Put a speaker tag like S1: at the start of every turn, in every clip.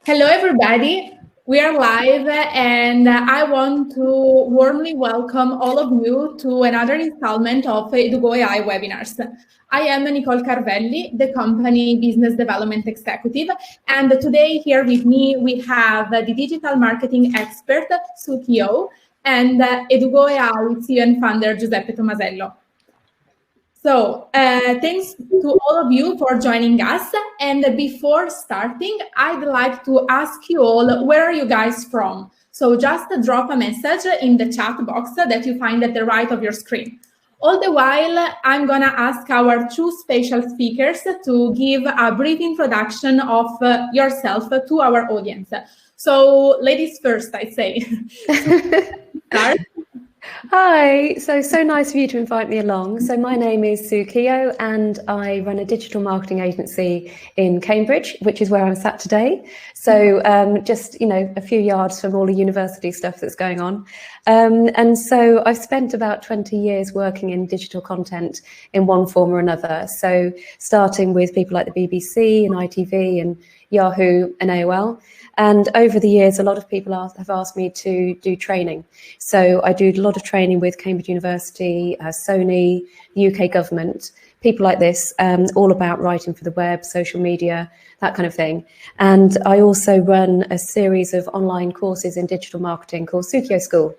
S1: Hello, everybody. We are live, and I want to warmly welcome all of you to another installment of Edugo AI webinars. I am Nicole Carvelli, the company business development executive, and today here with me we have the digital marketing expert, Sukio, and Edugo AI CEO and founder, Giuseppe Tomasello. So thanks to all of you for joining us. And before starting, I'd like to ask you all, where are you guys from? So just drop a message in the chat box that you find at the right of your screen. All the while, I'm going to ask our two special speakers to give a brief introduction of yourself to our audience. So ladies first, I say. Start.
S2: Hi, so nice of you to invite me along. So my name is Sukio and I run a digital marketing agency in Cambridge, which is where I'm sat today. So just, a few yards from all the university stuff that's going on. And so I've spent about 20 years working in digital content in one form or another. So starting with people like the BBC and ITV and Yahoo and AOL. And over the years, a lot of people have asked me to do training. So I do a lot of training with Cambridge University, Sony, the UK government, people like this, all about writing for the web, social media, that kind of thing. And I also run a series of online courses in digital marketing called Sukio School.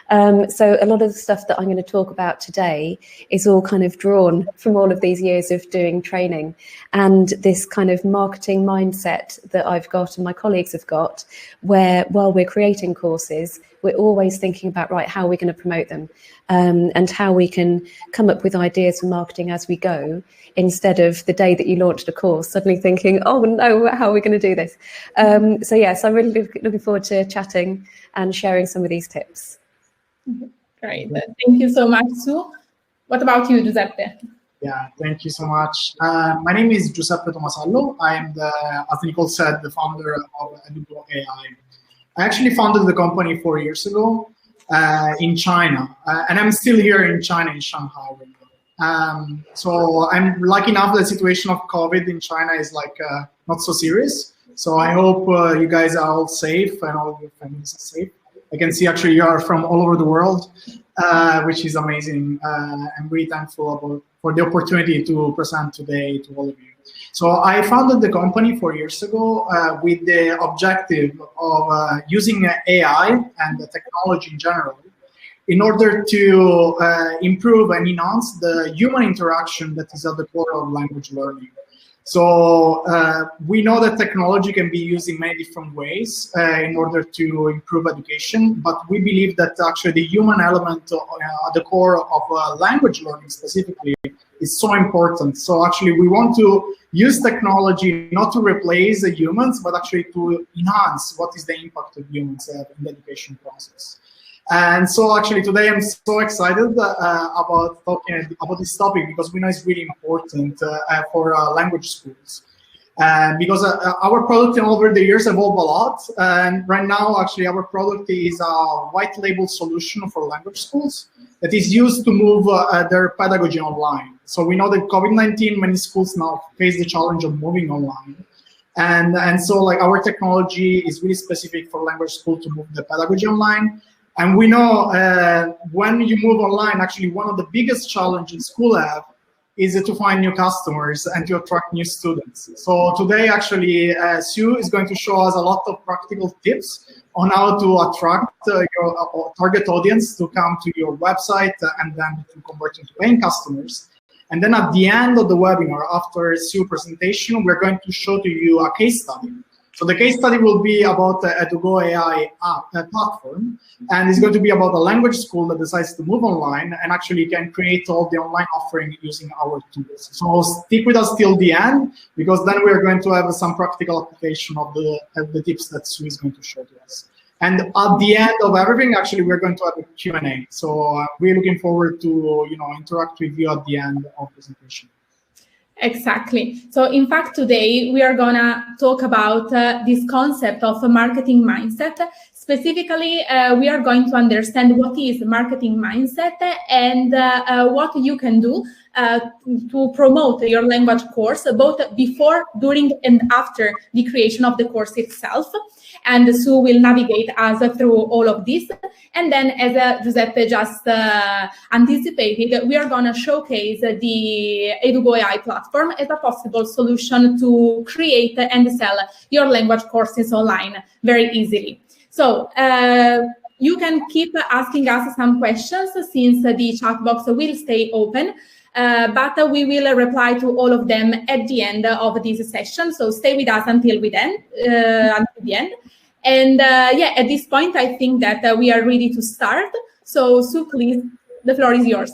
S2: So a lot of the stuff that I'm going to talk about today is all kind of drawn from all of these years of doing training and this kind of marketing mindset that I've got and my colleagues have got, where while we're creating courses, we're always thinking about, right, how are we going to promote them and how we can come up with ideas for marketing as we go, instead of the day that you launched a course suddenly thinking, oh no, how are we going to do this? So yes, I'm really looking forward to chatting and sharing some of these tips.
S1: Great. Thank you so much, Sue. What about you, Giuseppe?
S3: Yeah, thank you so much. My name is Giuseppe Tomasello. I am, as Nicole said, the founder of Edugo AI. I actually founded the company 4 years ago in China, and I'm still here in China, in Shanghai. So I'm lucky enough that the situation of COVID in China is not so serious. So I hope you guys are all safe and all your families are safe. I can see actually you are from all over the world, which is amazing. I'm really thankful for the opportunity to present today to all of you. So I founded the company 4 years ago with the objective of using AI and the technology in general in order to improve and enhance the human interaction that is at the core of language learning. So we know that technology can be used in many different ways in order to improve education, but we believe that actually the human element at the core of language learning specifically is so important. So actually we want to use technology not to replace the humans, but actually to enhance what is the impact of humans in the education process. And so actually today I'm so excited about talking about this topic because we know it's really important for language schools. Because our product over the years evolved a lot. And right now, actually, our product is a white label solution for language schools that is used to move their pedagogy online. So we know that COVID-19, many schools now face the challenge of moving online. And so our technology is really specific for language school to move the pedagogy online. And we know when you move online, actually one of the biggest challenges school have is to find new customers and to attract new students. So today, actually, Sue is going to show us a lot of practical tips on how to attract your target audience to come to your website and then to convert into paying customers. And then at the end of the webinar, after Sue's presentation, we're going to show to you a case study. So the case study will be about the Edugo AI platform, and it's going to be about a language school that decides to move online and actually can create all the online offering using our tools. So stick with us till the end, because then we're going to have some practical application of the tips that Sue is going to show to us. And at the end of everything, actually, we're going to have a Q&A. So we're looking forward to interact with you at the end of the presentation.
S1: Exactly. So in fact, today we are going to talk about this concept of a marketing mindset. Specifically, we are going to understand what is marketing mindset and what you can do to promote your language course, both before, during, and after the creation of the course itself. And Sue will navigate us through all of this. And then, as Giuseppe just anticipated, we are going to showcase the Edugo AI platform as a possible solution to create and sell your language courses online very easily. So you can keep asking us some questions, since the chat box will stay open. But we will reply to all of them at the end of this session. So stay with us until the end. And yeah, at this point, I think that we are ready to start. So Sue, please, the floor is yours.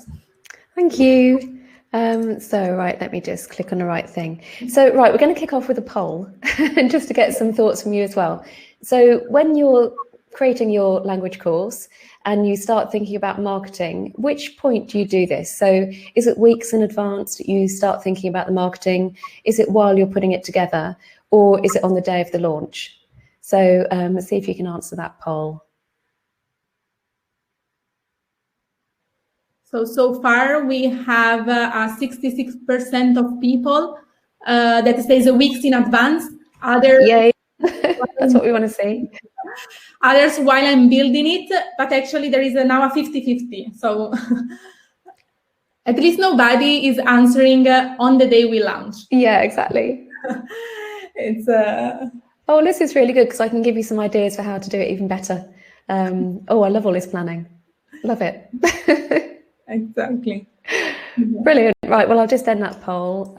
S2: Thank you. So right, let me just click on the right thing. So right, we're going to kick off with a poll, and just to get some thoughts from you as well. So when you're creating your language course and you start thinking about marketing, which point do you do this? So is it weeks in advance that you start thinking about the marketing? Is it while you're putting it together, or is it on the day of the launch? So let's see if you can answer that poll.
S1: So far we have 66% of people that says weeks in advance. Others,
S2: yay, that's what we want to see.
S1: Others while I'm building it, but actually there is now a 50-50. So at least nobody is answering on the day we launch.
S2: Yeah, exactly.
S1: It's
S2: Oh, this is really good, because I can give you some ideas for how to do it even better. Oh, I love all this planning. Love it.
S1: Exactly.
S2: Brilliant. Right, well, I'll just end that poll.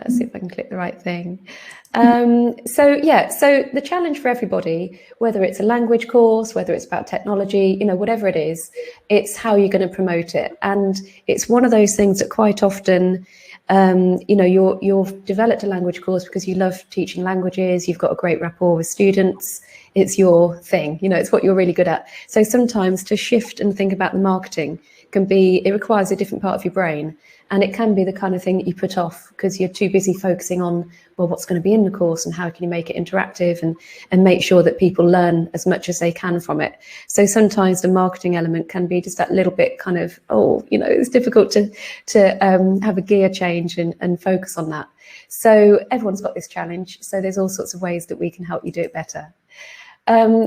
S2: See if I can click the right thing. So the challenge for everybody, whether it's a language course, whether it's about technology, whatever it is, it's how you're going to promote it. And it's one of those things that quite often, you've developed a language course because you love teaching languages, you've got a great rapport with students, it's your thing, it's what you're really good at. So sometimes to shift and think about the marketing it requires a different part of your brain, and it can be the kind of thing that you put off because you're too busy focusing on, well, what's going to be in the course and how can you make it interactive and make sure that people learn as much as they can from it. So sometimes the marketing element can be just that little bit kind of, it's difficult to have a gear change and focus on that. So everyone's got this challenge. So there's all sorts of ways that we can help you do it better.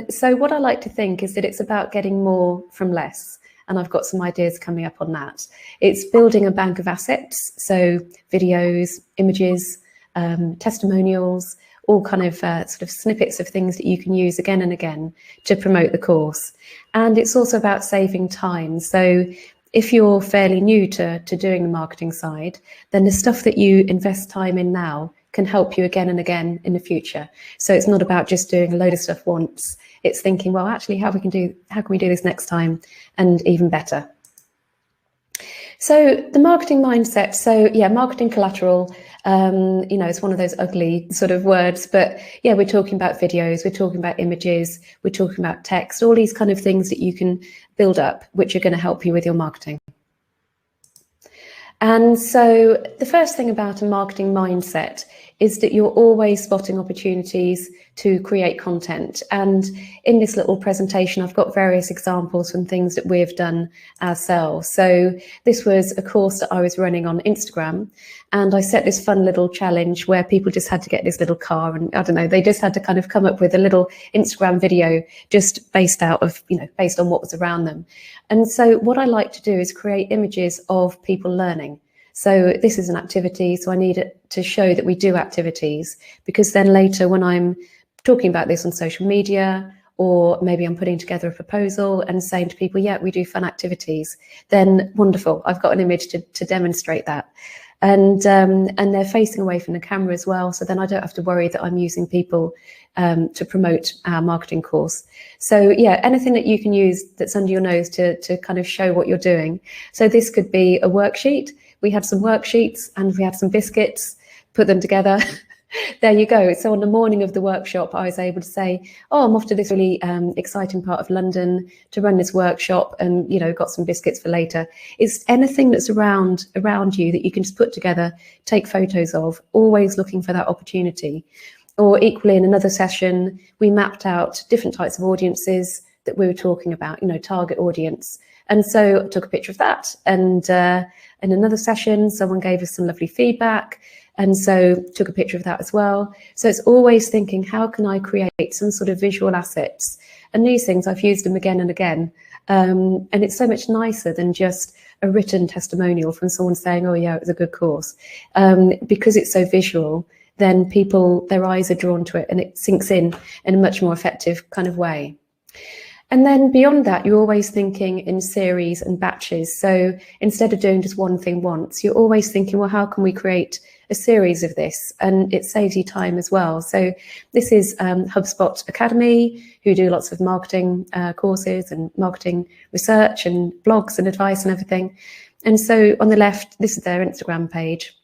S2: So what I like to think is that it's about getting more from less. And I've got some ideas coming up on that. It's building a bank of assets, so videos, images, testimonials, all kind of sort of snippets of things that you can use again and again to promote the course. And it's also about saving time. So if you're fairly new to doing the marketing side, then the stuff that you invest time in now can help you again and again in the future. So it's not about just doing a load of stuff once. It's thinking, well, actually, how can we do this next time and even better? So the marketing mindset. So yeah, marketing collateral, it's one of those ugly sort of words, but yeah, we're talking about videos, we're talking about images, we're talking about text, all these kind of things that you can build up, which are going to help you with your marketing. And so the first thing about a marketing mindset is that you're always spotting opportunities to create content. And in this little presentation, I've got various examples from things that we've done ourselves. So this was a course that I was running on Instagram, and I set this fun little challenge where people just had to get this little car, and I don't know, they just had to kind of come up with a little Instagram video just based on what was around them. And so what I like to do is create images of people learning. So this is an activity, so I need it to show that we do activities, because then later when I'm talking about this on social media, or maybe I'm putting together a proposal and saying to people, yeah, we do fun activities, then wonderful, I've got an image to demonstrate that. And they're facing away from the camera as well, so then I don't have to worry that I'm using people to promote our marketing course. So yeah, anything that you can use that's under your nose to kind of show what you're doing. So this could be a worksheet. We had some worksheets and we had some biscuits, put them together. There you go. So on the morning of the workshop, I was able to say, oh, I'm off to this really exciting part of London to run this workshop, and, got some biscuits for later. It's anything that's around you that you can just put together, take photos of, always looking for that opportunity. Or equally, in another session, we mapped out different types of audiences that we were talking about, target audience. And so I took a picture of that. And in another session, someone gave us some lovely feedback. And so took a picture of that as well. So it's always thinking, how can I create some sort of visual assets? And these things, I've used them again and again. And it's so much nicer than just a written testimonial from someone saying, oh yeah, it was a good course. Because it's so visual, then people, their eyes are drawn to it and it sinks in a much more effective kind of way. And then beyond that, you're always thinking in series and batches. So instead of doing just one thing once, you're always thinking, well, how can we create a series of this? And it saves you time as well. So this is HubSpot Academy, who do lots of marketing courses and marketing research and blogs and advice and everything. And so on the left, this is their Instagram page.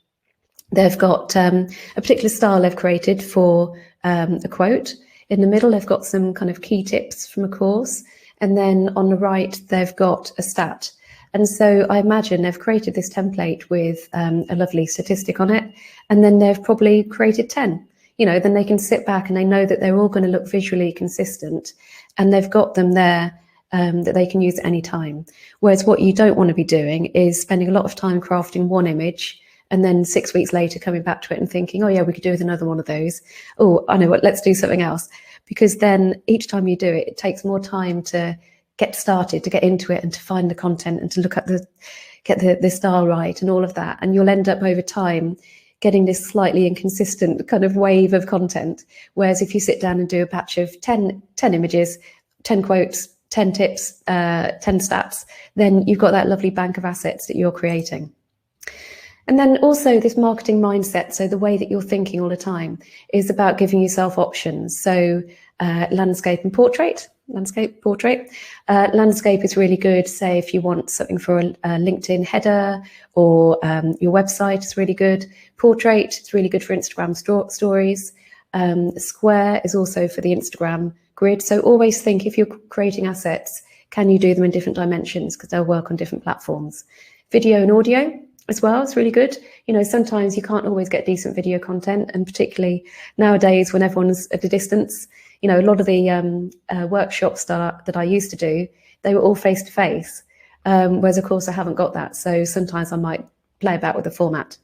S2: They've got a particular style they've created for a quote. In the middle, they've got some kind of key tips from a course. And then on the right, they've got a stat. And so I imagine they've created this template with a lovely statistic on it. And then they've probably created 10. Then they can sit back and they know that they're all going to look visually consistent. And they've got them there that they can use at any time. Whereas what you don't want to be doing is spending a lot of time crafting one image and then 6 weeks later coming back to it and thinking, oh yeah, we could do with another one of those. Oh, I know what, let's do something else. Because then each time you do it, it takes more time to get started, to get into it and to find the content and to look at get the style right and all of that. And you'll end up over time getting this slightly inconsistent kind of wave of content. Whereas if you sit down and do a batch of 10 images, 10 quotes, 10 tips, 10 stats, then you've got that lovely bank of assets that you're creating. And then also this marketing mindset, so the way that you're thinking all the time is about giving yourself options. So landscape and portrait. Landscape is really good, say if you want something for a LinkedIn header or your website is really good. Portrait is really good for Instagram stories. Square is also for the Instagram grid. So always think, if you're creating assets, can you do them in different dimensions, because they'll work on different platforms. Video and audio as well, it's really good. Sometimes you can't always get decent video content, and particularly nowadays when everyone's at a distance. A lot of the workshops that I used to do, they were all face-to-face, whereas of course I haven't got that. So sometimes I might play about with the format.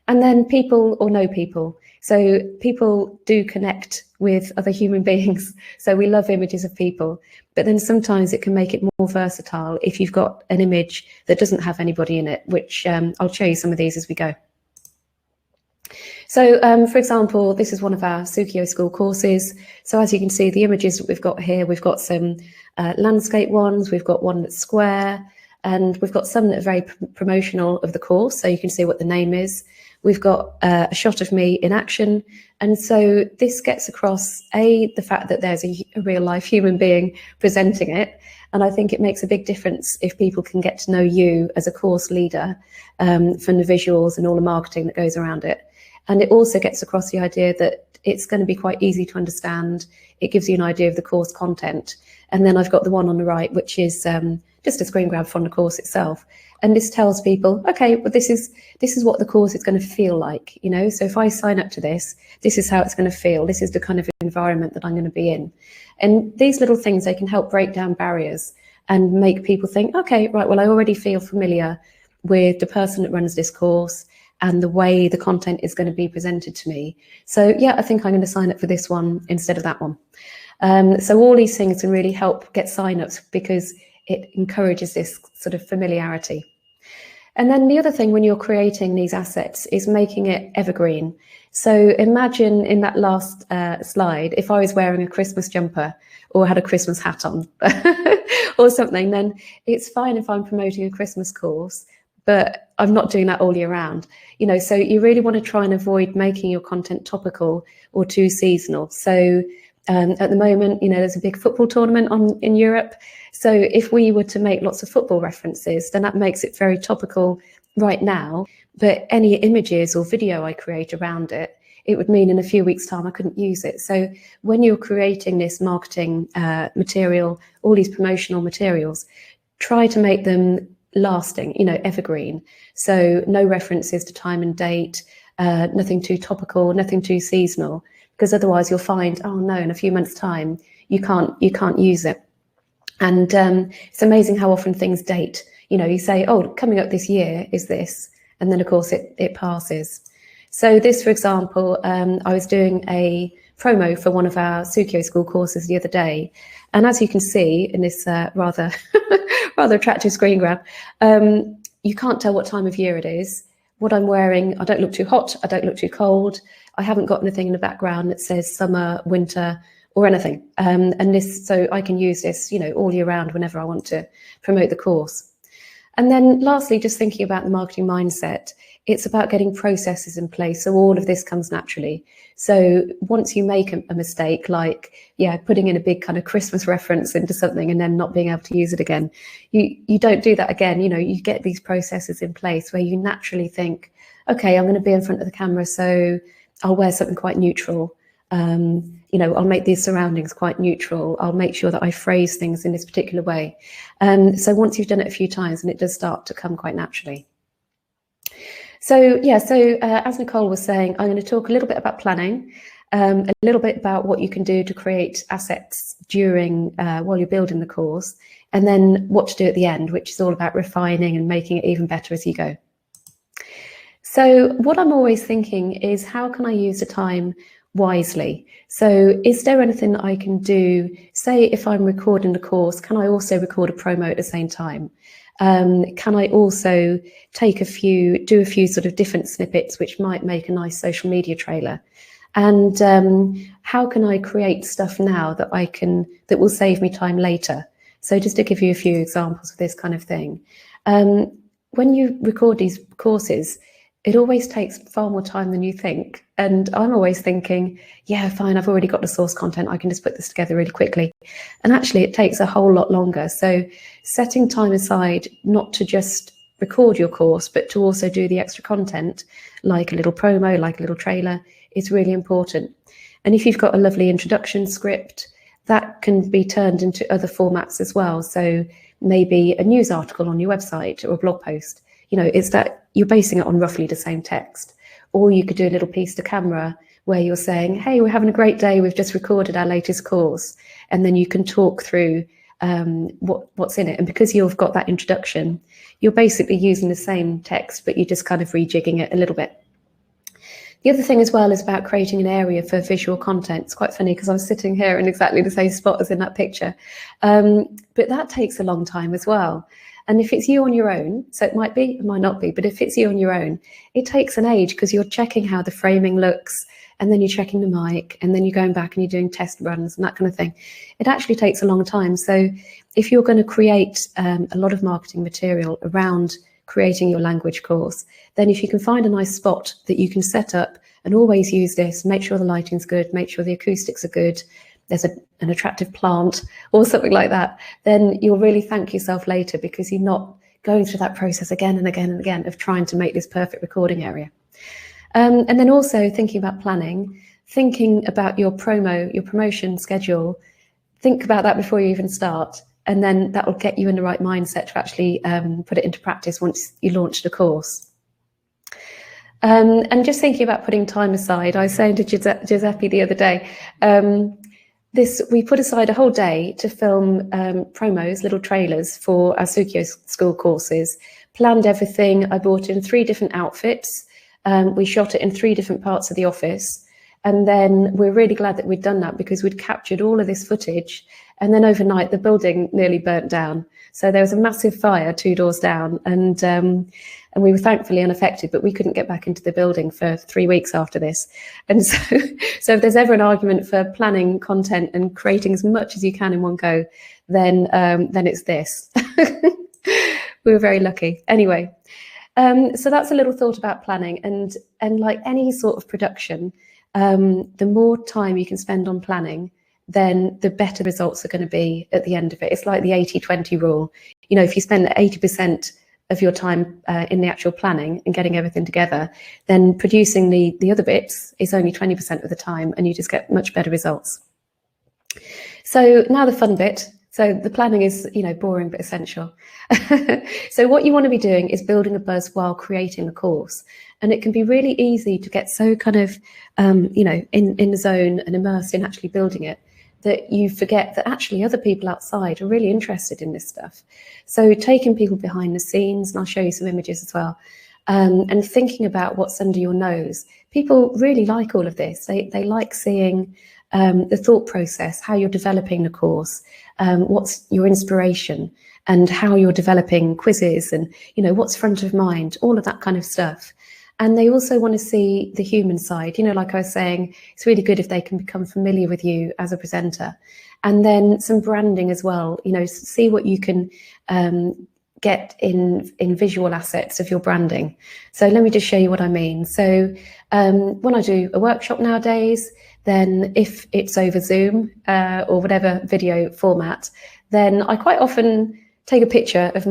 S2: And then people or no people. So people do connect with other human beings. So we love images of people, but then sometimes it can make it more versatile if you've got an image that doesn't have anybody in it, which I'll show you some of these as we go. So, for example, this is one of our Sukio school courses. So as you can see, the images that we've got here, we've got some landscape ones, we've got one that's square, and we've got some that are very promotional of the course. So you can see what the name is. We've got a shot of me in action. And so this gets across, the fact that there's a real life human being presenting it. And I think it makes a big difference if people can get to know you as a course leader from the visuals and all the marketing that goes around it. And it also gets across the idea that it's going to be quite easy to understand. It gives you an idea of the course content. And then I've got the one on the right, which is just a screen grab from the course itself. And this tells people, okay, well, this is what the course is going to feel like, So if I sign up to this, this is how it's going to feel. This is the kind of environment that I'm going to be in. And these little things, they can help break down barriers and make people think, okay, right, well, I already feel familiar with the person that runs this course and the way the content is going to be presented to me. So yeah, I think I'm going to sign up for this one instead of that one. So all these things can really help get sign-ups because it encourages this sort of familiarity. And then the other thing when you're creating these assets is making it evergreen. So imagine in that last slide, if I was wearing a Christmas jumper or had a Christmas hat on or something, then it's fine if I'm promoting a Christmas course, but I'm not doing that all year round. So you really want to try and avoid making your content topical or too seasonal. So at the moment, there's a big football tournament in Europe. So if we were to make lots of football references, then that makes it very topical right now. But any images or video I create around it, it would mean in a few weeks' time I couldn't use it. So when you're creating this marketing material, all these promotional materials, try to make them lasting, evergreen. So no references to time and date, nothing too topical, nothing too seasonal, because otherwise you'll find, oh no, in a few months' time you can't use it. And it's amazing how often things date. You know, you say, oh, coming up this year is this, and then of course it passes. So this, for example, I was doing a promo for one of our Sukio school courses the other day, and as you can see in this rather attractive screen grab, you can't tell what time of year it is. What I'm wearing, I don't look too hot, I don't look too cold. I haven't got anything in the background that says summer, winter, or anything. And this, so I can use this, you know, all year round whenever I want to promote the course. And then lastly, just thinking about the marketing mindset, it's about getting processes in place so all of this comes naturally. So once you make a mistake, like, yeah, putting in a big kind of Christmas reference into something and then not being able to use it again, you don't do that again. You know, you get these processes in place where you naturally think, okay, I'm going to be in front of the camera, so I'll wear something quite neutral. You know, I'll make these surroundings quite neutral. I'll make sure that I phrase things in this particular way. So once you've done it a few times, and it does start to come quite naturally. So yeah, as Nicole was saying, I'm going to talk a little bit about planning, a little bit about what you can do to create assets during while you're building the course, and then what to do at the end, which is all about refining and making it even better as you go. So what I'm always thinking is, how can I use the time wisely? So is there anything that I can do? Say if I'm recording the course, can I also record a promo at the same time? Can I also do a few sort of different snippets which might make a nice social media trailer? And how can I create stuff now that will save me time later? So just to give you a few examples of this kind of thing. When you record these courses, it always takes far more time than you think. And I'm always thinking, yeah, fine, I've already got the source content, I can just put this together really quickly. And actually it takes a whole lot longer. So setting time aside, not to just record your course, but to also do the extra content, like a little promo, like a little trailer, is really important. And if you've got a lovely introduction script, that can be turned into other formats as well. So maybe a news article on your website or a blog post. You know, it's that you're basing it on roughly the same text. Or you could do a little piece to camera where you're saying, hey, we're having a great day, we've just recorded our latest course. And then you can talk through what's in it. And because you've got that introduction, you're basically using the same text, but you're just kind of rejigging it a little bit. The other thing as well is about creating an area for visual content. It's quite funny because I'm sitting here in exactly the same spot as in that picture. But that takes a long time as well. And if it's you on your own, so it might be, it might not be, but if it's you on your own, it takes an age because you're checking how the framing looks, and then you're checking the mic, and then you're going back and you're doing test runs and that kind of thing. It actually takes a long time. So if you're going to create a lot of marketing material around creating your language course, then if you can find a nice spot that you can set up and always use this, make sure the lighting's good, make sure the acoustics are good, there's an attractive plant or something like that, then you'll really thank yourself later because you're not going through that process again and again and again of trying to make this perfect recording area. And then also thinking about planning, thinking about your promotion schedule, think about that before you even start. And then that will get you in the right mindset to actually put it into practice once you launch the course. And just thinking about putting time aside, I was saying to Giuseppe the other day, we put aside a whole day to film promos, little trailers for our Sukio school courses, planned everything. I brought in 3 different outfits. We shot it in 3 different parts of the office. And then we're really glad that we'd done that because we'd captured all of this footage. And then overnight, the building nearly burnt down. So there was a massive fire 2 doors down, and we were thankfully unaffected, but we couldn't get back into the building for 3 weeks after this. And so if there's ever an argument for planning content and creating as much as you can in one go, then it's this. We were very lucky. Anyway, so that's a little thought about planning, and like any sort of production, the more time you can spend on planning, then the better results are going to be at the end of it. It's like the 80-20 rule. You know, if you spend 80% of your time in the actual planning and getting everything together, then producing the other bits is only 20% of the time, and you just get much better results. So now the fun bit. So the planning is, you know, boring but essential. So what you want to be doing is building a buzz while creating the course. And it can be really easy to get so kind of, you know, in the zone and immersed in actually building it that you forget that actually other people outside are really interested in this stuff. So taking people behind the scenes, and I'll show you some images as well, and thinking about what's under your nose. People really like all of this. They like seeing the thought process, how you're developing the course, what's your inspiration, and how you're developing quizzes, and what's front of mind, all of that kind of stuff. And they also want to see the human side. Like I was saying, it's really good if they can become familiar with you as a presenter. And then some branding as well, see what you can get in visual assets of your branding. So let me just show you what I mean. So when I do a workshop nowadays, then if it's over Zoom or whatever video format, then I quite often take a picture of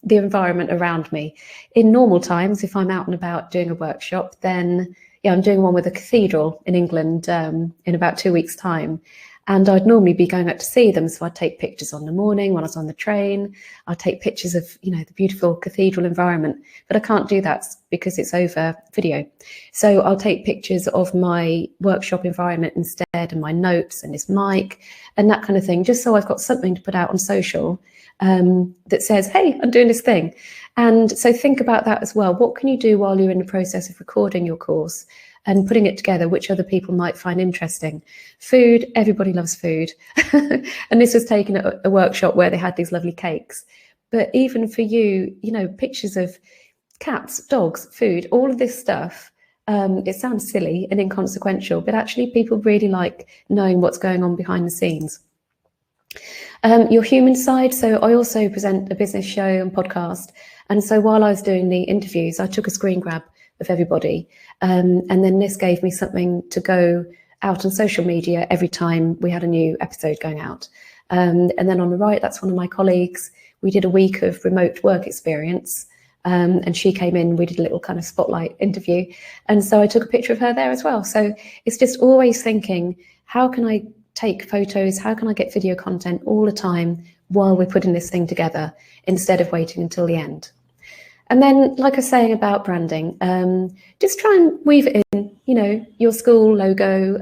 S2: the environment around me. In normal times, if I'm out and about doing a workshop, then I'm doing one with a cathedral in England in about 2 weeks' time. And I'd normally be going out to see them. So I'd take pictures on the morning when I was on the train. I'd take pictures of, the beautiful cathedral environment, but I can't do that because it's over video. So I'll take pictures of my workshop environment instead, and my notes and this mic and that kind of thing, just so I've got something to put out on social that says, hey, I'm doing this thing. And so think about that as well. What can you do while you're in the process of recording your course and putting it together, which other people might find interesting? Food, everybody loves food. And this was taken at a workshop where they had these lovely cakes. But even for you, pictures of cats, dogs, food, all of this stuff, it sounds silly and inconsequential, but actually people really like knowing what's going on behind the scenes. Your human side. So I also present a business show and podcast. And so while I was doing the interviews, I took a screen grab of everybody. And then this gave me something to go out on social media every time we had a new episode going out. And then on the right, that's one of my colleagues. We did a week of remote work experience. And she came in, we did a little kind of spotlight interview. And so I took a picture of her there as well. So it's just always thinking, how can I take photos? How can I get video content all the time while we're putting this thing together instead of waiting until the end? And then, like I was saying about branding, just try and weave it in, your school logo,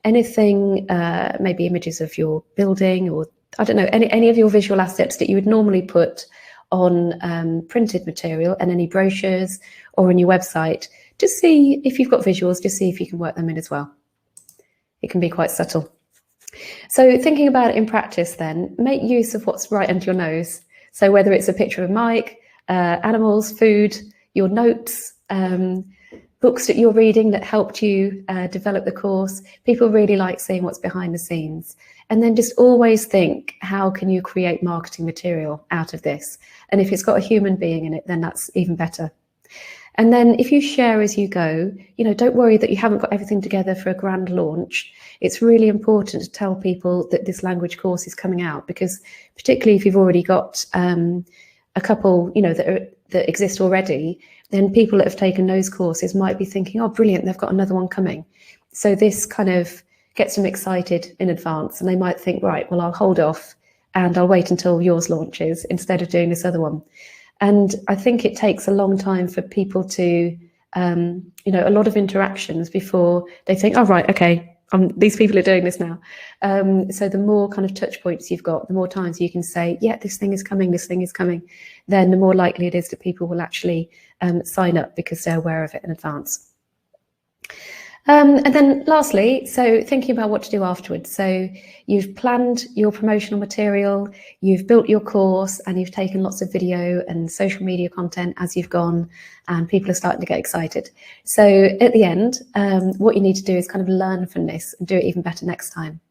S2: anything, maybe images of your building, or I don't know, any of your visual assets that you would normally put on printed material and any brochures or on your website. Just see if you've got visuals, just see if you can work them in as well. It can be quite subtle. So thinking about it in practice then, make use of what's right under your nose. So whether it's a picture of Mike, animals, food, your notes, books that you're reading that helped you develop the course, people really like seeing what's behind the scenes. And then just always think, how can you create marketing material out of this? And if it's got a human being in it, then that's even better. And then if you share as you go, don't worry that you haven't got everything together for a grand launch. It's really important to tell people that this language course is coming out, because particularly if you've already got a couple, that exist already, then people that have taken those courses might be thinking, oh, brilliant, they've got another one coming. So this kind of gets them excited in advance, and they might think, right, well, I'll hold off and I'll wait until yours launches instead of doing this other one. And I think it takes a long time for people to, a lot of interactions before they think, oh, right, okay, these people are doing this now. So the more kind of touch points you've got, the more times you can say, yeah, this thing is coming, then the more likely it is that people will actually sign up because they're aware of it in advance. And then lastly, so thinking about what to do afterwards. So you've planned your promotional material, you've built your course, and you've taken lots of video and social media content as you've gone, and people are starting to get excited. So at the end, what you need to do is kind of learn from this and do it even better next time.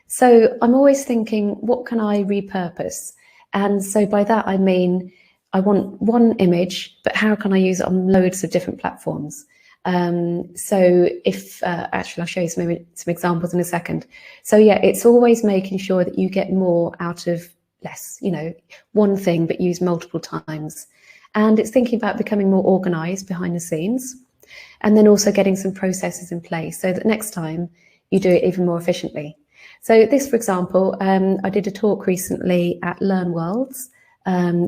S2: So I'm always thinking, what can I repurpose? And so by that, I mean, I want one image, but how can I use it on loads of different platforms? So if actually I'll show you some examples in a second. So yeah, it's always making sure that you get more out of less, one thing but use multiple times. And it's thinking about becoming more organized behind the scenes, and then also getting some processes in place so that next time you do it even more efficiently. So this, for example, I did a talk recently at Learn Worlds,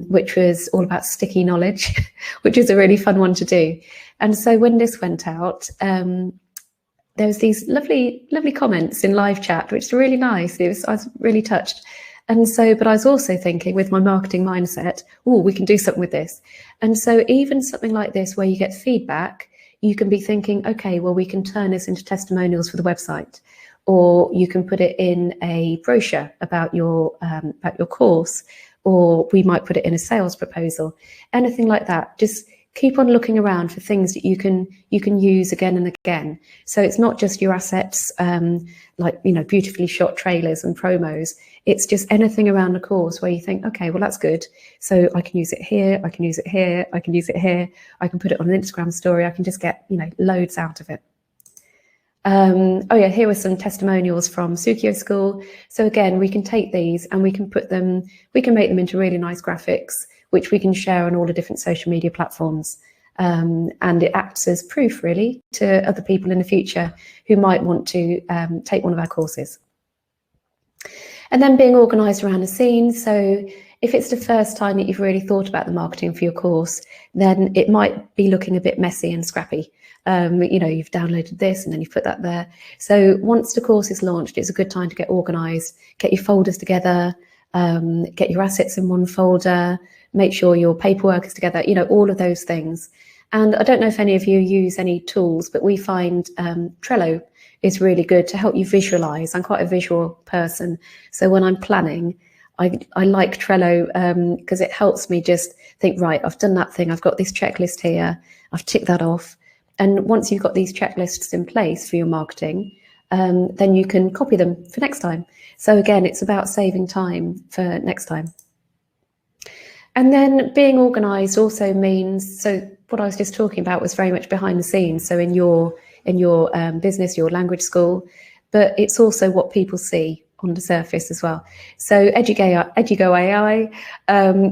S2: which was all about sticky knowledge, which is a really fun one to do. And so when this went out, there was these lovely comments in live chat, which is really nice. I was really touched. And so, but I was also thinking with my marketing mindset, oh, we can do something with this. And so even something like this, where you get feedback, you can be thinking, okay, well, we can turn this into testimonials for the website, or you can put it in a brochure about your course, or we might put it in a sales proposal, anything like that. Just keep on looking around for things that you can use again and again. So it's not just your assets, like, you know, beautifully shot trailers and promos. It's just anything around the course where you think, okay, well, that's good. So I can use it here, I can use it here, I can use it here, I can put it on an Instagram story, I can just get, you know, loads out of it. Oh yeah, here were some testimonials from Sukio School. So again, we can take these and we can make them into really nice graphics, which we can share on all the different social media platforms. And it acts as proof, really, to other people in the future who might want to take one of our courses. And then being organised around the scenes. So if it's the first time that you've really thought about the marketing for your course, then it might be looking a bit messy and scrappy. You know, you've downloaded this and then you've put that there. So once the course is launched, it's a good time to get organised, get your folders together, get your assets in one folder, make sure your paperwork is together, you know, all of those things. And I don't know if any of you use any tools, but we find Trello is really good to help you visualize. I'm quite a visual person. So when I'm planning, I like Trello because it helps me just think, right, I've done that thing. I've got this checklist here. I've ticked that off. And once you've got these checklists in place for your marketing, then you can copy them for next time. So again, it's about saving time for next time. And then being organized also means, so what I was just talking about was very much behind the scenes. So in your business, your language school, but it's also what people see on the surface as well. So Edugo AI,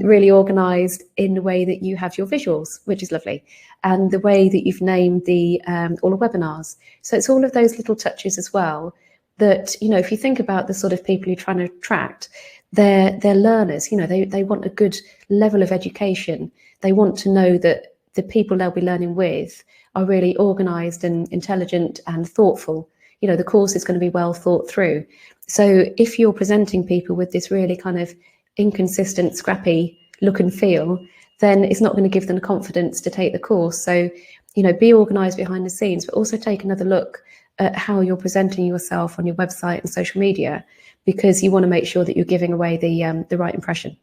S2: really organized in the way that you have your visuals, which is lovely, and the way that you've named the all the webinars. So it's all of those little touches as well that, you know, if you think about the sort of people you're trying to attract, they're learners, you know, they want a good level of education. They want to know that the people they'll be learning with are really organized and intelligent and thoughtful. You know, the course is going to be well thought through. So if you're presenting people with this really kind of inconsistent, scrappy look and feel, then it's not going to give them the confidence to take the course. So, you know, be organized behind the scenes, but also take another look at how you're presenting yourself on your website and social media, because you want to make sure that you're giving away the right impression.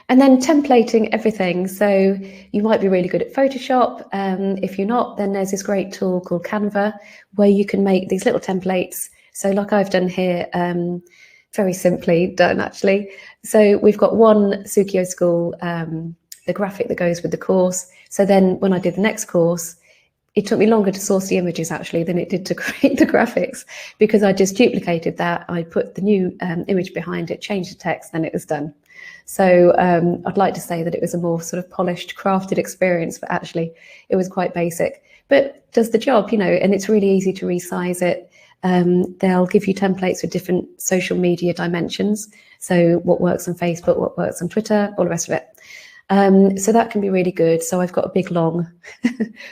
S2: And then templating everything. So you might be really good at Photoshop. If you're not, then there's this great tool called Canva where you can make these little templates. So like I've done here, very simply done actually. So we've got one Sukio School, the graphic that goes with the course. So then when I did the next course, it took me longer to source the images actually than it did to create the graphics, because I just duplicated that. I put the new image behind it, changed the text, then it was done. So I'd like to say that it was a more sort of polished, crafted experience, but actually it was quite basic, but does the job, you know, and it's really easy to resize it. They'll give you templates with different social media dimensions. So what works on Facebook, what works on Twitter, all the rest of it. So that can be really good. So I've got a big long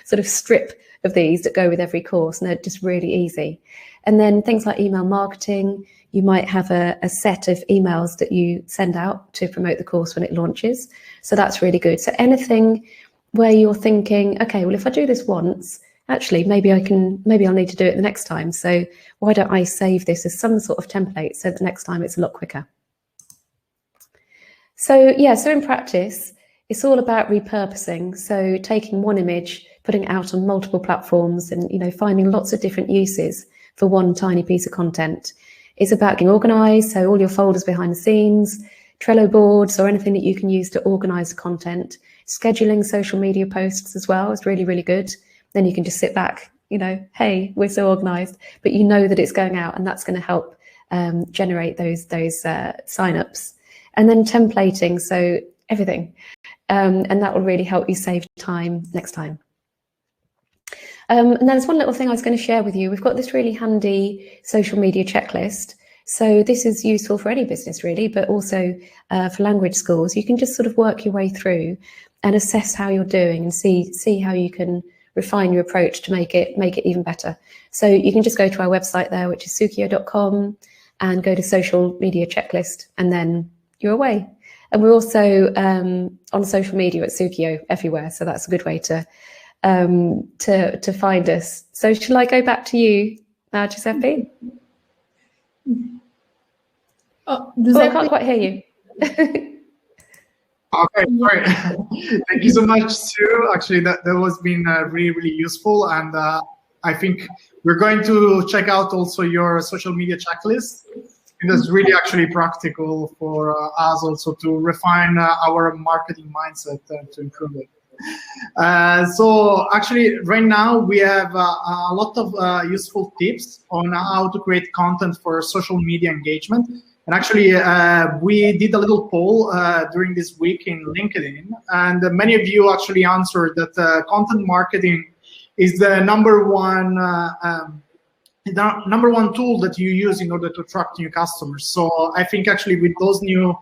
S2: sort of strip of these that go with every course, and they're just really easy. And then things like email marketing, you might have a set of emails that you send out to promote the course when it launches. So that's really good. So anything where you're thinking, okay, well, if I do this once, actually, maybe I'll need to do it the next time. So why don't I save this as some sort of template so that next time it's a lot quicker? So yeah, so in practice, it's all about repurposing. So taking one image, putting it out on multiple platforms, and, you know, finding lots of different uses for one tiny piece of content. It's about getting organized. So all your folders behind the scenes, Trello boards, or anything that you can use to organize the content. Scheduling social media posts as well is really, really good. Then you can just sit back, you know, hey, we're so organized, but you know that it's going out, and that's going to help generate those signups. And then templating, so everything. And that will really help you save time next time. And there's one little thing I was going to share with you. We've got this really handy social media checklist. So this is useful for any business really, but also for language schools. You can just sort of work your way through and assess how you're doing and see how you can refine your approach to make it even better. So you can just go to our website there, which is sukio.com, and go to social media checklist, and then you're away. And we're also on social media at Sukio everywhere, so that's a good way to find us. So shall I go back to you now, Giuseppe? I can't quite hear you.
S3: Okay, great. Thank you so much, Sue. Actually, that was been really, really useful. And I think we're going to check out also your social media checklist. It is really actually practical for us also to refine our marketing mindset to improve it. So actually, right now, we have a lot of useful tips on how to create content for social media engagement. And actually, we did a little poll during this week in LinkedIn, and many of you actually answered that content marketing is the number one tool that you use in order to attract new customers. So I think actually with those new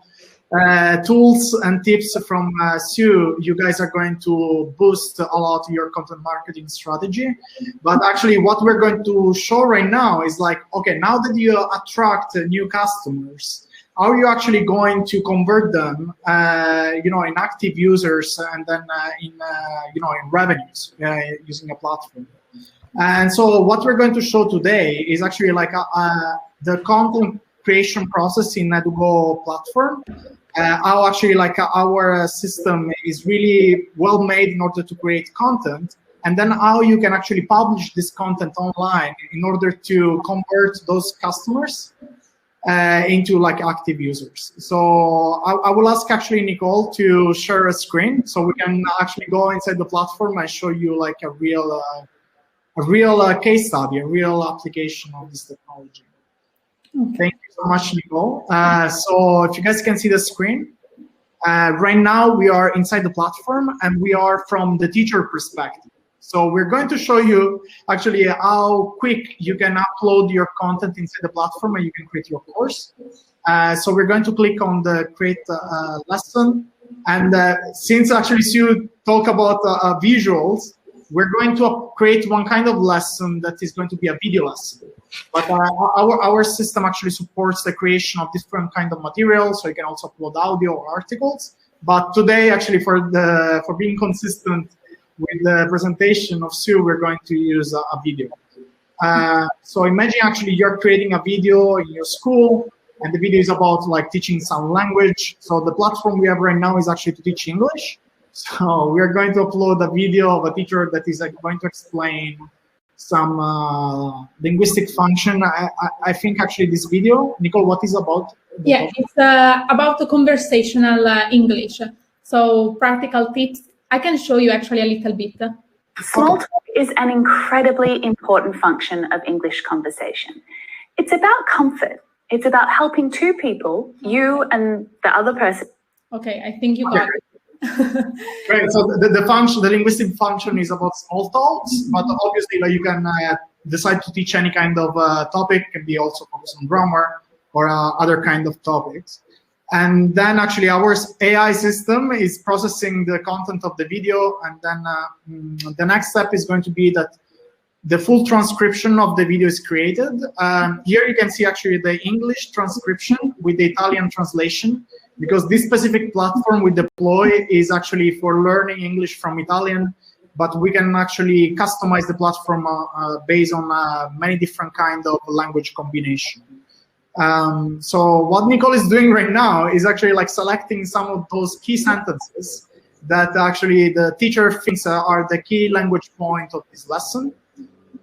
S3: tools and tips from Sue, you guys are going to boost a lot your content marketing strategy. But actually what we're going to show right now is like, okay, now that you attract new customers, how are you actually going to convert them, in active users and then in revenues using a platform? And so what we're going to show today is actually like the content creation process in Edugo platform. How actually like our system is really well made in order to create content, and then how you can actually publish this content online in order to convert those customers into like active users. So I will ask actually Nicole to share a screen so we can actually go inside the platform and show you like a real case study, a real application of this technology. Okay. Thank you so much, Nicole. So if you guys can see the screen, right now we are inside the platform and we are from the teacher perspective. So we're going to show you actually how quick you can upload your content inside the platform and you can create your course. So we're going to click on the create lesson. And since actually Sue talked about visuals, we're going to create one kind of lesson that is going to be a video lesson. But our system actually supports the creation of different kind of materials, so you can also upload audio or articles. But today, actually, for being consistent with the presentation of Sue, we're going to use a video. So imagine actually you're creating a video in your school, and the video is about like teaching some language. So the platform we have right now is actually to teach English. So we're going to upload a video of a teacher that is going to explain some linguistic function. I think actually this video, Nicole, what is about?
S1: Yeah, it's about the conversational English. So practical tips. I can show you actually a little bit.
S4: Small talk is an incredibly important function of English conversation. It's about comfort. It's about helping two people, you and the other person.
S1: Okay, I think you got it.
S3: Great. So the function, the linguistic function, is about small talks, but obviously like, you can decide to teach any kind of topic. It can be also focused on grammar or other kind of topics. And then actually our AI system is processing the content of the video, and then the next step is going to be that the full transcription of the video is created. Here you can see actually the English transcription with the Italian translation, because this specific platform we deploy is actually for learning English from Italian, but we can actually customize the platform based on many different kind of language combination. So what Nicole is doing right now is actually like selecting some of those key sentences that actually the teacher thinks are the key language point of this lesson.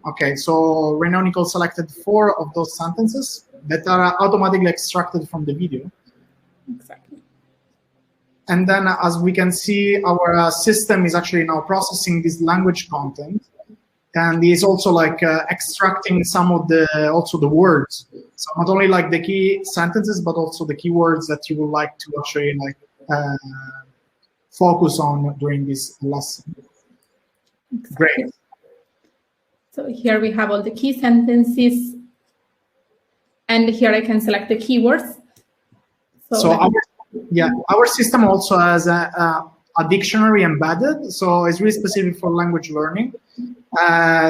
S3: Okay, so right now Nicole selected 4 of those sentences that are automatically extracted from the video.
S1: Exactly.
S3: And then as we can see, our system is actually now processing this language content, and is also like extracting some of the words. So not only like the key sentences, but also the keywords that you would like to actually like focus on during this lesson.
S1: Exactly.
S3: Great.
S1: So here we have all the key sentences, and here I can select the keywords.
S3: So our system also has a dictionary embedded, so it's really specific for language learning.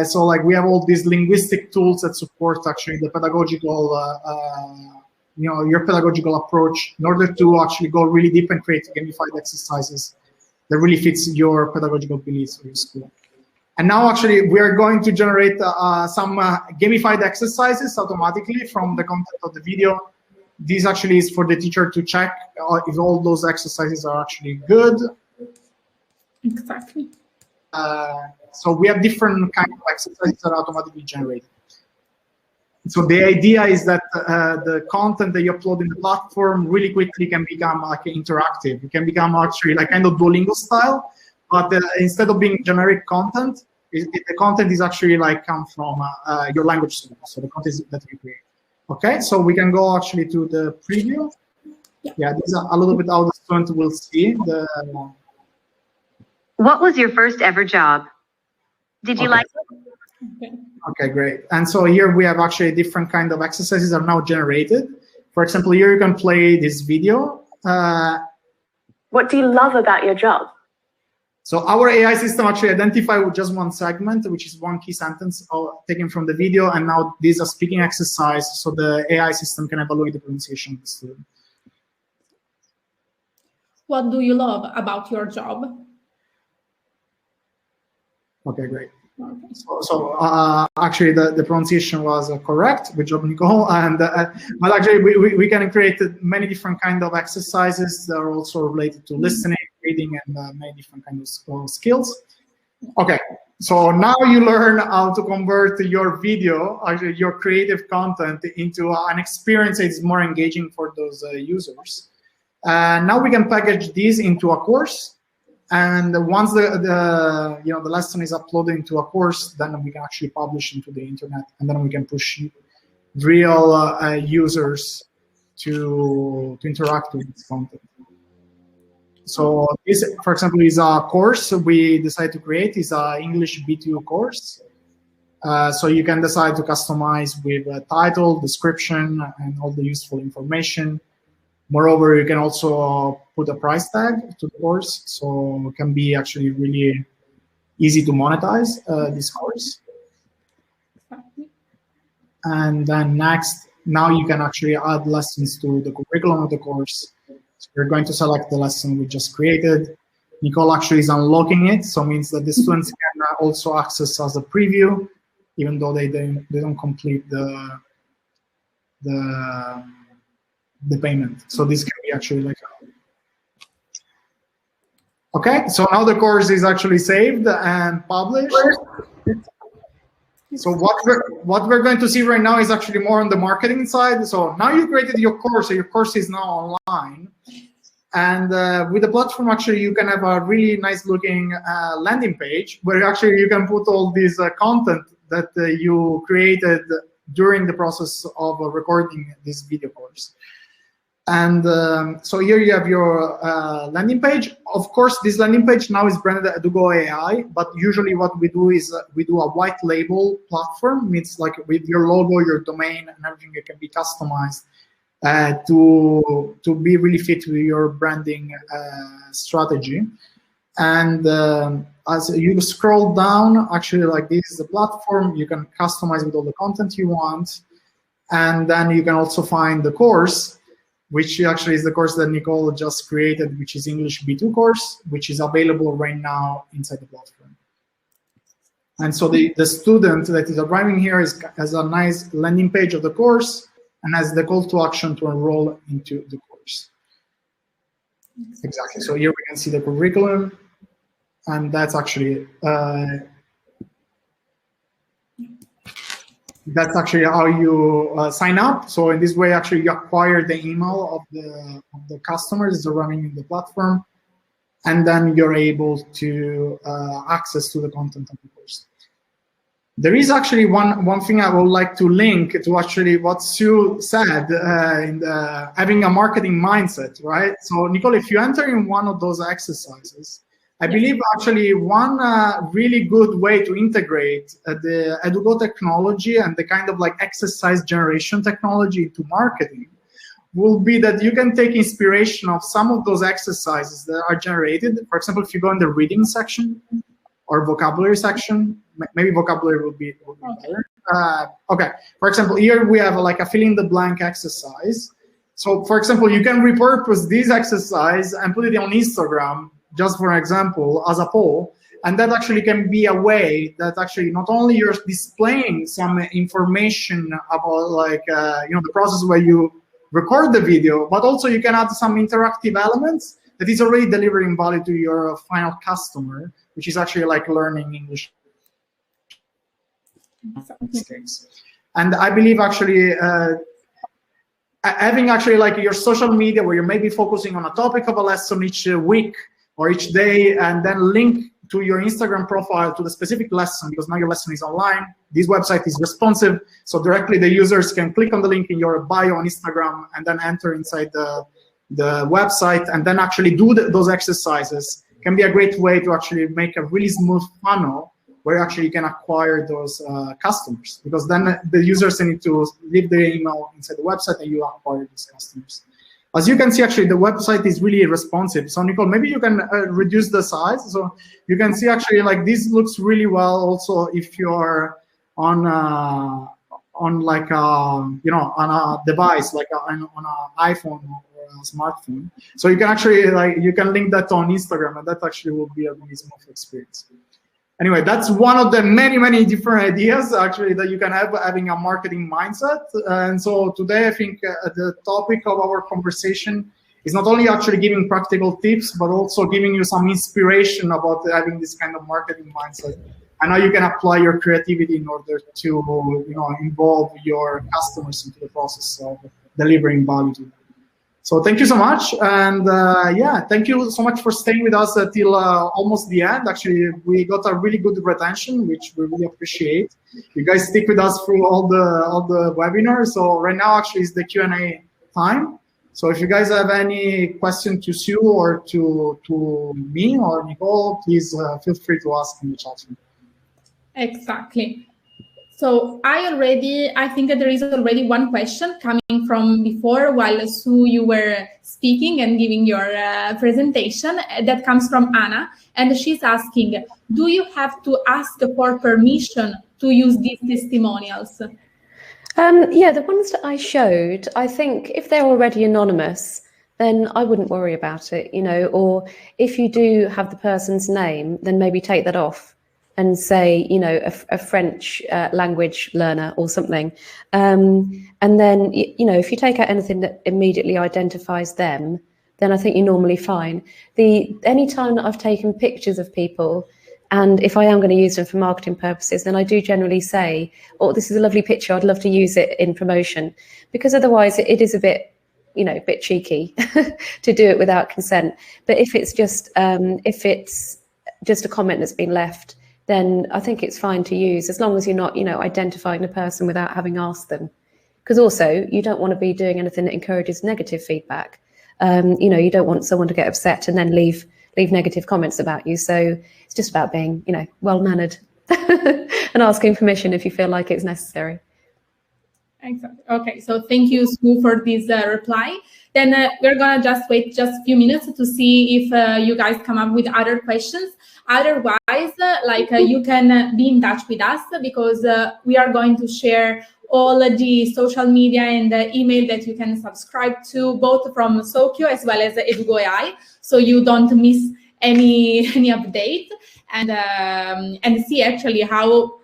S3: So like we have all these linguistic tools that support actually the pedagogical, your pedagogical approach in order to actually go really deep and create gamified exercises that really fits your pedagogical beliefs for your school. And now actually we are going to generate some gamified exercises automatically from the content of the video. This actually is for the teacher to check if all those exercises are actually good.
S1: Exactly.
S3: So we have different kinds of exercises that are automatically generated. So the idea is that the content that you upload in the platform really quickly can become like interactive. It can become actually like kind of Duolingo style, but instead of being generic content, the content is actually like come from your language student. So the content that you create. Okay, so we can go actually to the preview. Yeah, this is a little bit how the student will see the.
S5: What was your first ever job? Did you like it?
S3: Okay, great. And so here we have actually different kind of exercises are now generated. For example, here you can play this video.
S4: What do you love about your job?
S3: So our AI system actually identified with just one segment, which is one key sentence taken from the video, and now this is a speaking exercise, so the AI system can evaluate the pronunciation of the student.
S1: What do you love about your job?
S3: Okay, great. So actually the pronunciation was correct. Good job, Nicole. And but actually we can create many different kind of exercises that are also related to listening, reading, and many different kinds of skills. Okay, so now you learn how to convert your video, actually your creative content, into an experience that is more engaging for those users. Now we can package this into a course. And once the lesson is uploaded into a course, then we can actually publish into the internet, and then we can push real users to interact with this content. So this, for example, is a course we decided to create. Is an English B2 course. So you can decide to customize with a title, description, and all the useful information. Moreover, you can also put a price tag to the course, so it can be actually really easy to monetize this course. And then next, now you can actually add lessons to the curriculum of the course. So we're going to select the lesson we just created. Nicole actually is unlocking it, so it means that the students can also access as a preview, even though they don't complete the payment. So this can be actually like okay, so now the course is actually saved and published. So what we're going to see right now is actually more on the marketing side. So now you created your course, so your course is now online. And with the platform, actually, you can have a really nice looking landing page where actually you can put all this content that you created during the process of recording this video course. And so here you have your landing page. Of course, this landing page now is branded Edugo AI, but usually what we do is we do a white label platform. Means like with your logo, your domain, and everything, it can be customized to be really fit with your branding strategy. And as you scroll down, actually, like this is the platform. You can customize with all the content you want, and then you can also find the course, which actually is the course that Nicole just created, which is English B2 course, which is available right now inside the platform. And so the student that is arriving here has a nice landing page of the course and has the call to action to enroll into the course. Exactly. So here we can see the curriculum, and that's actually how you sign up. So in this way, actually, you acquire the email of the customers that are running in the platform, and then you're able to access to the content of the course. There is actually one thing I would like to link to actually what Sue said in having a marketing mindset, right? So Nicole, if you enter in one of those exercises, I believe actually one really good way to integrate the Edugo technology and the kind of like exercise generation technology into marketing will be that you can take inspiration of some of those exercises that are generated. For example, if you go in the reading section or vocabulary section, maybe vocabulary will be better. Okay, for example, here we have like a fill in the blank exercise. So for example, you can repurpose this exercise and put it on Instagram, just for example, as a poll. And that actually can be a way that actually not only you're displaying some information about like, the process where you record the video, but also you can add some interactive elements that is already delivering value to your final customer, which is actually like learning English. And I believe actually having actually like your social media where you're maybe focusing on a topic of a lesson each week or each day, and then link to your Instagram profile to the specific lesson, because now your lesson is online. This website is responsive, so directly the users can click on the link in your bio on Instagram and then enter inside the website and then actually do those exercises. Can be a great way to actually make a really smooth funnel where actually you can acquire those customers, because then the users need to leave their email inside the website and you acquire these customers. As you can see, actually, the website is really responsive. So, Nicole, maybe you can reduce the size. So you can see, actually, like this looks really well. Also, if you're on like on a device, like on an iPhone or a smartphone. So you can actually you can link that on Instagram, and that actually will be a really smooth experience. Anyway, that's one of the many different ideas actually that you can have having a marketing mindset. And so today, I think the topic of our conversation is not only actually giving practical tips, but also giving you some inspiration about having this kind of marketing mindset. And how you can apply your creativity in order to involve your customers into the process of delivering value to them. So thank you so much, and thank you so much for staying with us till almost the end. Actually, we got a really good retention, which we really appreciate. You guys stick with us through all the webinars. So right now, actually, is the Q&A time. So if you guys have any question to Sue or to me or Nicole, please feel free to ask in the chat room.
S1: Exactly. So I think that there is already one question coming from before while Sue, you were speaking and giving your presentation. That comes from Anna, and she's asking, do you have to ask for permission to use these testimonials?
S2: Yeah, the ones that I showed, I think if they're already anonymous, then I wouldn't worry about it, or if you do have the person's name, then maybe take that off and say, a French language learner or something. And then, if you take out anything that immediately identifies them, then I think you're normally fine. Any time that I've taken pictures of people, and if I am going to use them for marketing purposes, then I do generally say, oh, this is a lovely picture, I'd love to use it in promotion. Because otherwise it is a bit, bit cheeky to do it without consent. But if it's just a comment that's been left, then I think it's fine to use, as long as you're not, identifying the person without having asked them. Because also, you don't want to be doing anything that encourages negative feedback. You don't want someone to get upset and then leave negative comments about you. So it's just about being, well-mannered and asking permission if you feel like it's necessary.
S1: Exactly. Okay, so thank you, Sue, for this reply. Then we're going to just wait just a few minutes to see if you guys come up with other questions. Otherwise, you can be in touch with us, because we are going to share all the social media and the email that you can subscribe to, both from Sokyo as well as Edugo AI, so you don't miss any update, and see actually how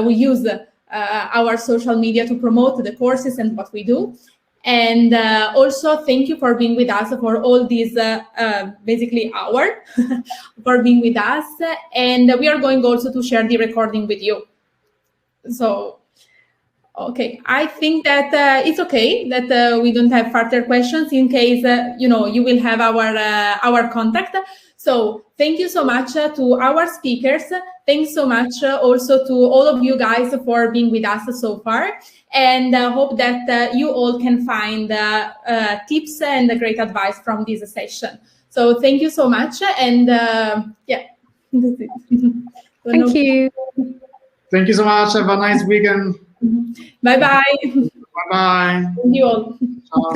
S1: we use our social media to promote the courses and what we do. And also, thank you for being with us for all these basically hour for being with us. And we are going also to share the recording with you. So, okay, I think that it's okay that we don't have further questions. In case you will have our contact. So thank you so much to our speakers. Thanks so much also to all of you guys for being with us so far. And hope that you all can find tips and great advice from this session. So thank you so much. And yeah, that's it.
S2: Thank you.
S3: Thank you so much. Have a nice weekend.
S1: Bye-bye.
S3: Bye-bye.
S1: Thank you all.
S3: Ciao.